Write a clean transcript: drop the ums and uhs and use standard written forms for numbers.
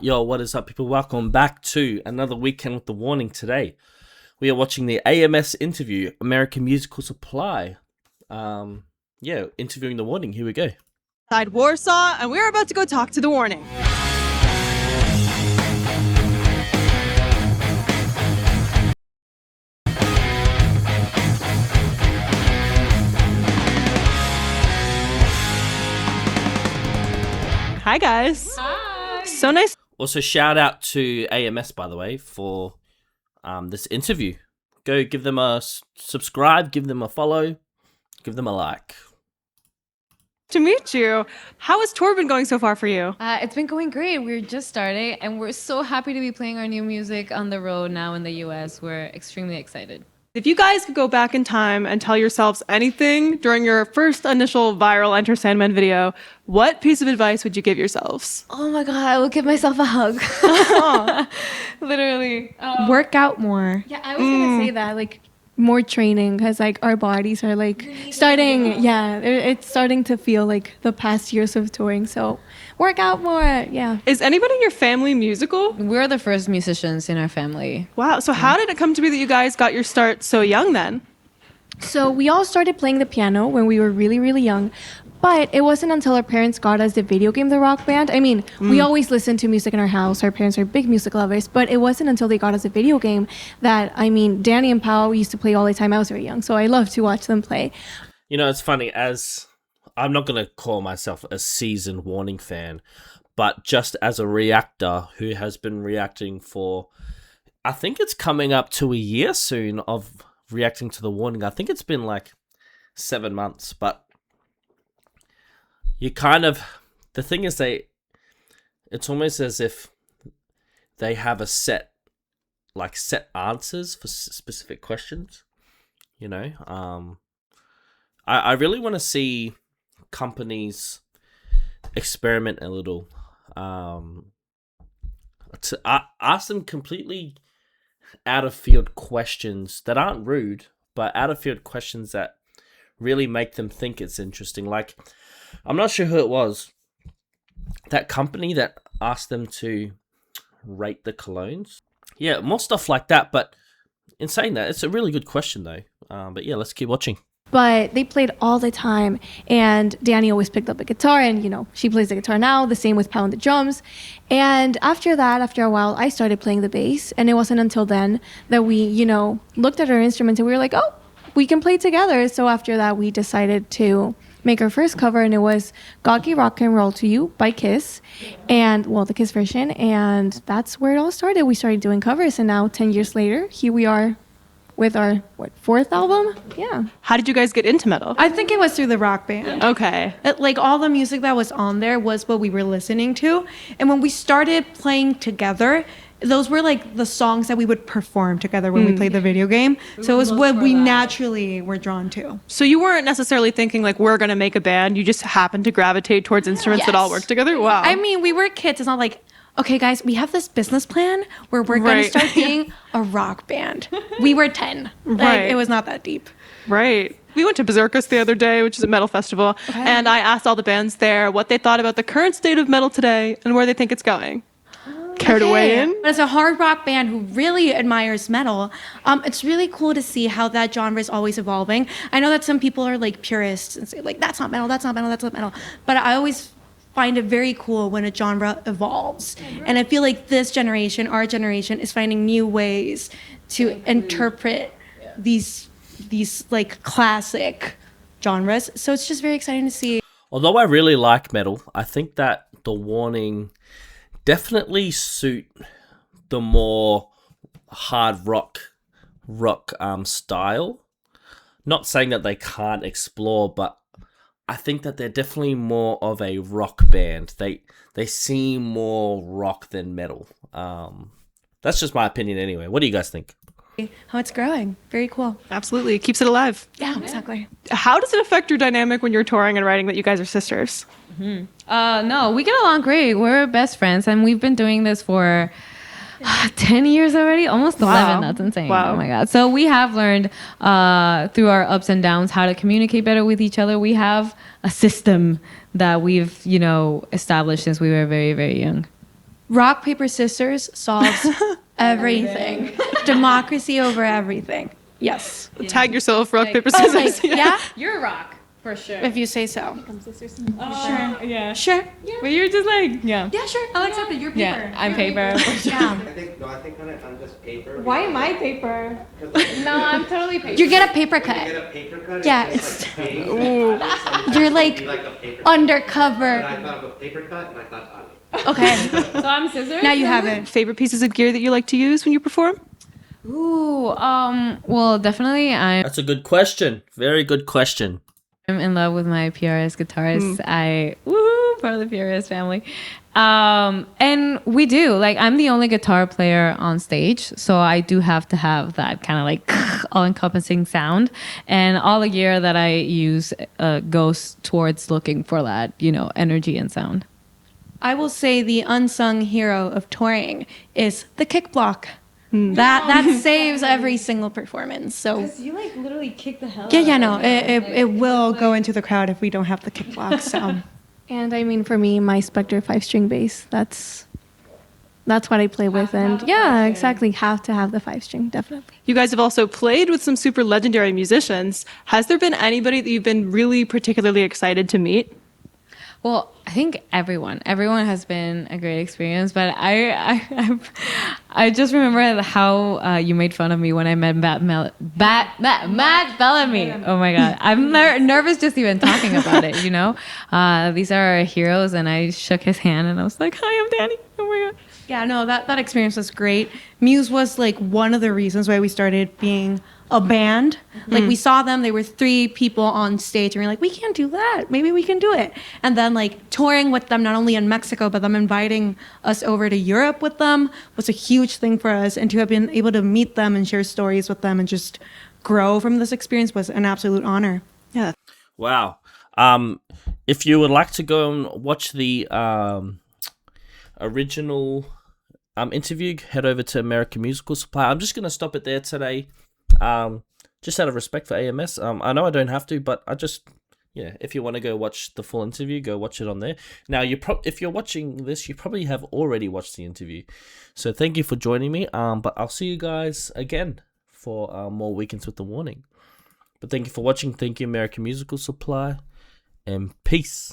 Yo, what is up, people? Welcome back to another weekend with the warning. Today, we are watching the AMS interview, American Musical Supply. Interviewing the warning. Here we go. Inside Warsaw, and we're about to go talk to the warning. Hi, guys. Hi. So nice. Also, shout out to AMS, by the way, for this interview. Go give them a subscribe, give them a follow, give them a like. To meet you. How has tour been going so far for you? It's been going great. We're just starting, and we're so happy to be playing our new music on the road now in the US. We're extremely excited. If you guys could go back in time and tell yourselves anything during your first initial viral Enter Sandman video, what piece of advice would you give yourselves? Oh my God, I will give myself a hug. Literally. Work out more. Yeah, I was gonna say that. Like, More training because like our bodies are like starting. Yeah, it's starting to feel like the past years of touring. So work out more. Yeah. Is anybody in your family musical? we're the first musicians in our family. Wow. So how did it come to be that you guys got your start so young then? So we all started playing the piano when we were really, really young. But it wasn't until our parents got us the video game, The Rock Band. I mean, we always listened to music in our house. Our parents are big music lovers. But it wasn't until they got us a video game that, I mean, Danny and Pao used to play all the time. I was very young, so I love to watch them play. You know, it's funny, as I'm not going to call myself a seasoned warning fan, but just as a reactor who has been reacting for, I think it's coming up to a year soon of reacting to the warning. I think it's been like 7 months, but you kind of, the thing is it's almost as if they have a set answers for specific questions, you know. I really want to see companies experiment a little, to ask them completely out of field questions that aren't rude, but out of field questions that really make them think it's interesting. Like, I'm not sure who it was, that company that asked them to rate the colognes. Yeah, more stuff like that. But in saying that, it's a really good question though. But yeah, let's keep watching. But they played all the time. And Danny always picked up a guitar. And, you know, she plays the guitar now. The same with Pao and the drums. And after that, after a while, I started playing the bass. And it wasn't until then that we, you know, looked at our instruments and we were like, oh, we can play together. So after that, we decided to make our first cover, and it was God Gave Rock and Roll to You by Kiss, and well, the Kiss version, and that's where it all started. We started doing covers, and now 10 years later, here we are with our fourth album. Yeah. How did you guys get into metal? I think it was through the Rock Band. Okay. Like all the music that was on there was what we were listening to, and when we started playing together, those were like the songs that we would perform together when we played the video game. So it was what we naturally were drawn to. So you weren't necessarily thinking like we're gonna make a band. You just happened to gravitate towards instruments that all work together. Wow. I mean, we were kids. It's not like, okay, guys, we have this business plan where we're going to start being a rock band. We were 10. Like, it was not that deep. Right. We went to Berserkus the other day, which is a metal festival, and I asked all the bands there what they thought about the current state of metal today and where they think it's going. Care to weigh in? As a hard rock band who really admires metal, it's really cool to see how that genre is always evolving. I know that some people are like purists and say like, that's not metal, that's not metal, that's not metal. But I always find it very cool when a genre evolves. And I feel like this generation, our generation, is finding new ways to interpret these like classic genres. So it's just very exciting to see. Although I really like metal, I think that the warning definitely suit the more hard rock style. Not saying that they can't explore, but I think that they're definitely more of a rock band. They seem more rock than metal. That's just my opinion anyway. What do you guys think? How it's growing. Very cool. Absolutely. It keeps it alive. Yeah, exactly. How does it affect your dynamic when you're touring and writing that you guys are sisters? No, we get along great. We're best friends, and we've been doing this for 10 years already, almost 11. That's insane. Wow. Oh my God. So we have learned through our ups and downs how to communicate better with each other. We have a system that we've, established since we were very, very young. Rock, paper, scissors solves everything. Democracy over everything. Yes. Tag yourself, rock, paper, Oh, scissors. like, yeah, You're a rock for sure. if you say so. Yeah. Sure. But you're just like yeah. Yeah, sure. I'll accept it. You're paper. Yeah, I'm paper. Yeah. I think on it, I'm just paper. Why am I paper? No, I'm totally paper. You get a paper cut. Get a paper cut. Yeah, it's just like pink. You're like Be like a paper cut. undercover. And I thought of a paper cut, and I thought, Okay. So I'm scissors. Now you have it. Favorite pieces of gear that you like to use when you perform? Ooh, well, definitely I'm That's a good question. Very good question. in love with my PRS guitarist. Part of the PRS family. And we do, like, I'm the only guitar player on stage, so I do have to have that kind of like all-encompassing sound. And all the gear that I use goes towards looking for that, energy and sound. I will say the unsung hero of touring is the kick block. That saves every single performance. So You like literally kick the hell yeah, no, it will go into the crowd if we don't have the kick block. So And I mean, for me, my Spectre 5-string bass, that's what I play with. And yeah, exactly. Have to have the 5-string, definitely. You guys have also played with some super legendary musicians. Has there been anybody that you've been really particularly excited to meet? Well, I think everyone has been a great experience, but I just remember how you made fun of me when I met Matt Bellamy. Oh my God, I'm nervous just even talking about it. These are our heroes, and I shook his hand and I was like, "Hi, I'm Danny." Oh my God. yeah, no, that experience was great. Muse was like one of the reasons why we started being a band. Like we saw them, they were 3 people on stage, and we were like, we can't do that. Maybe we can do it. And then like touring with them, not only in Mexico, but them inviting us over to Europe with them was a huge thing for us. And to have been able to meet them and share stories with them and just grow from this experience was an absolute honor. Yeah. Wow. If you would like to go and watch the original interview, head over to American Musical Supply. I'm just going to stop it there today. Just out of respect for AMS. I know I don't have to, but if you want to go watch the full interview, go watch it on there. Now, if you're watching this, you probably have already watched the interview. So thank you for joining me. But I'll see you guys again for more Weekends with the Warning. But thank you for watching. Thank you, American Musical Supply. And peace.